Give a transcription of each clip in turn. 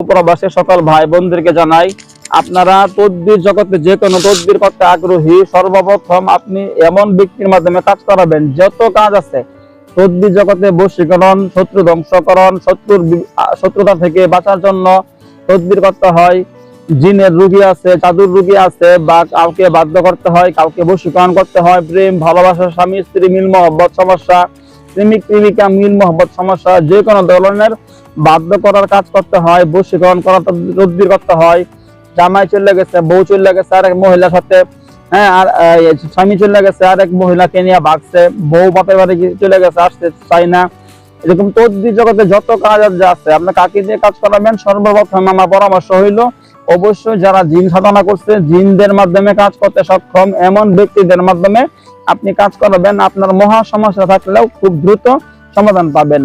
প্রবাসী সকল ভাই বোনদেরকে জানাই, আপনারা তদবির জগতে যে কোনো তদবির করতে আগ্রহী, সর্বপ্রথম আপনি এমন ব্যক্তির মাধ্যমে কাজ করাবেন, যত কাজ আছে তদবির জগতে বশীকরণ, শত্রু ধ্বংসকরণ, শত্রুতা থেকে বাঁচার জন্য তদবির করতে হয়। জিনের রোগী আছে, জাদুর রোগী আছে, বা কাউকে বাধ্য করতে হয়, কাউকে বশীকরণ করতে হয়, প্রেম ভালোবাসা, স্বামী স্ত্রী মিল মহব্বত সমস্যা, প্রেমিক প্রেমিকা মিল মহব্বত সমস্যা, যে কোনো ধরনের বাধ্য করার কাজ করতে হয়, বশীকরণ করার তদবির করতে হয়। জামাই চলে গেছে, বউ চলে গেছে আরেক মহিলার সাথে, হ্যাঁ, আর স্বামী চলে গেছে আরেক মহিলাকে নিয়ে ভাগছে, বউ বাপের বাড়ি চলে গেছে, আসতে চাই না। এরকম তদবির জগতে যত কাজ আছে, আপনি কাকে দিয়ে কাজ করাবেন, সর্বপ্রথম আমার পরামর্শ হইল অবশ্যই যারা জিন সাধনা করছে, জিনদের মাধ্যমে কাজ করতে সক্ষম এমন ব্যক্তিদের মাধ্যমে আপনি কাজ করাবেন। আপনার মহা সমস্যা থাকলেও খুব দ্রুত সমাধান পাবেন।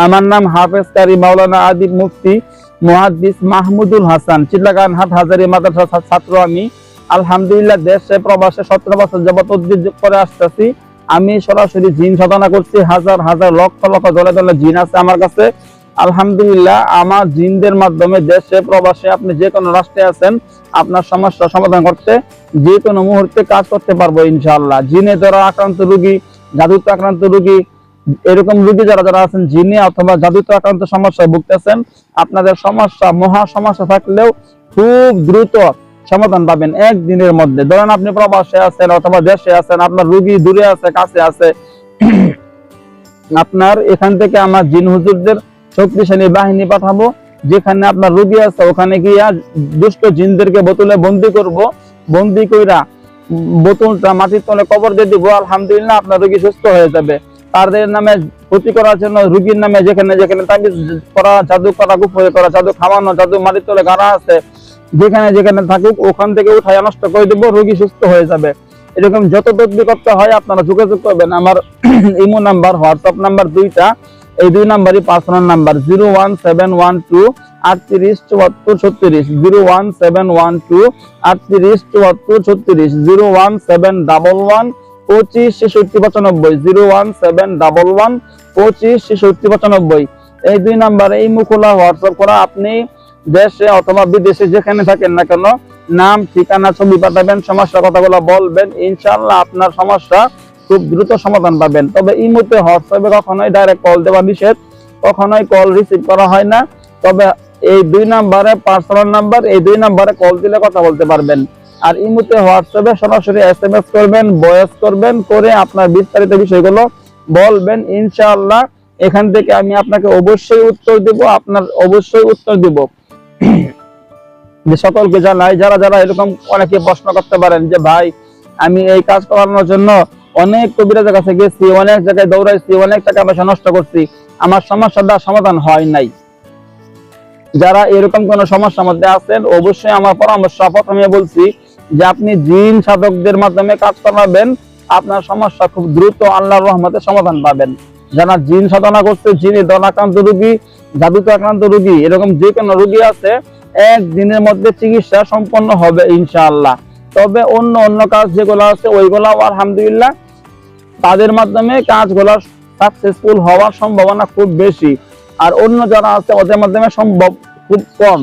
আমার নাম হাফেজ কারি মাওলানা আদিব মুফতি মুহাদ্দিস মাহমুদুল হাসান, চিল্লাগানহাট হাজারী মাদ্রাসার ছাত্র আমি। আলহামদুলিল্লাহ দেশে প্রবাসে 17 বছর যাবত তদবির করে আসতেছি। আমি সরাসরি জিন সাধনা করছি, হাজার হাজার লক্ষ লক্ষ দলে দলে জিন আছে আমার কাছে। আলহামদুলিল্লাহ আমার জিনদের মাধ্যমে দেশে প্রবাসে আপনি যে কোনো রাষ্ট্রে আছেন, আপনার সমস্যা সমাধান করতে যে কোনো মুহূর্তে কাজ করতে পারবো ইনশাআল্লাহ। জিনে যারা আক্রান্ত রোগী, জাদুতে আক্রান্ত রোগী, এরকম রোগী যারা যারা আছেন, জিনে অথবা জাদুতে আক্রান্ত সমস্যায় ভুগতেছেন, আপনাদের সমস্যা মহা সমস্যা থাকলেও খুব দ্রুত সমাধান পাবেন একদিনের মধ্যে। ধরেন আপনি প্রবাসে আছেন অথবা দেশে আছেন, আপনার রোগী দূরে আছে কাছে আছে, আপনার এখান থেকে আমার জিন হুজুরদের শক্তিশালী বাহিনী পাঠাবো, যেখানে আপনার রোগী আছে ওখানে গিয়া দুষ্ট জিনদেরকে বোতলে বন্দি করব, বন্দি কইরা বোতলটা মাটির তলে কবর দিয়ে দিব। আলহামদুলিল্লাহ আপনার রোগী সুস্থ হয়ে যাবে। তাদের নামে ক্ষতি করার জন্য, রোগীর নামে যেখানে যেখানে তাবিজ করা, জাদু করা, গুফরে করা, জাদু খাওয়ানো, জাদু মাটির তলে গাড়া আছে, যেখানে যেখানে থাকুক ওখান থেকে উঠায় নষ্ট করে দেবো, রোগী সুস্থ হয়ে যাবে। এরকম যত তদবির করতে হয় আপনারা যোগাযোগ করবেন। আমার ইমো নাম্বার, হোয়াটসঅ্যাপ নাম্বার দুইটা, এই দুই নাম্বারই পার্সোনাল নাম্বার 01712 38 74 36, 01712 38 74 36, 01711 25 66 95, 01711 25 66 95। এই দুই নাম্বারে ইমো খোলা, হোয়াটসঅ্যাপ করা। আপনি দেশে অথবা বিদেশে যেখানে থাকেন না কেন, নাম ঠিকানা ছবি পাঠাবেন, সমস্যা কথাগুলো বলবেন, ইনশাআল্লাহ আপনার সমস্যা খুব দ্রুত সমাধান পাবেন। তবে এই মুহূর্তে হোয়াটসঅ্যাপে কখনোই ডাইরেক্ট কল দেওয়া নিষেধ, কখনোই কল রিসিভ করা হয় না। তবে এই দুই নাম্বারে পার্সোনাল নাম্বার, এই দুই নাম্বারে কল দিলে কথা বলতে পারবেন। আর এই মুহূর্তে হোয়াটসঅ্যাপে সরাসরি SMS করবেন, ভয়েস করবেন, করে আপনার বিস্তারিত বিষয়গুলো বলবেন, ইনশাআল্লাহ এখান থেকে আমি আপনাকে অবশ্যই উত্তর দেব, আপনার অবশ্যই উত্তর দেব। যে সকলকে জানাই, যারা যারা এরকম অনেকে প্রশ্ন করতে পারেন যে ভাই আমি এই কাজ করানোর জন্য অনেক কবিরাজের কাছে গেছি, অনেক জায়গায় দৌড়াইছি, অনেক টাকা পয়সা নষ্ট করছি, আমার সমস্যাটা সমাধান হয় নাই। যারা এরকম কোন সমস্যার মধ্যে আছেন, অবশ্যই আমার পরামর্শ প্রথমে বলছি যে আপনি জিন সাধকদের মাধ্যমে কাজ করাবেন, আপনার সমস্যা খুব দ্রুত আল্লাহর রহমতে সমাধান পাবেন। যারা জিন সাধনা করছে, জিনে আক্রান্ত রোগী, জাদুতে আক্রান্ত রোগী, এরকম যে কোনো রোগী আছে, একদিনের মধ্যে চিকিৎসা সম্পন্ন হবে ইনশাআল্লাহ। তবে অন্য অন্য কাজ যেগুলো আছে ওইগুলো আলহামদুলিল্লাহ তাদের মাধ্যমে কাজগুলো সাকসেসফুল হওয়ার সম্ভাবনা খুব বেশি, আর অন্য যারা আছে ওদের মাধ্যমে সম্ভব খুব কম।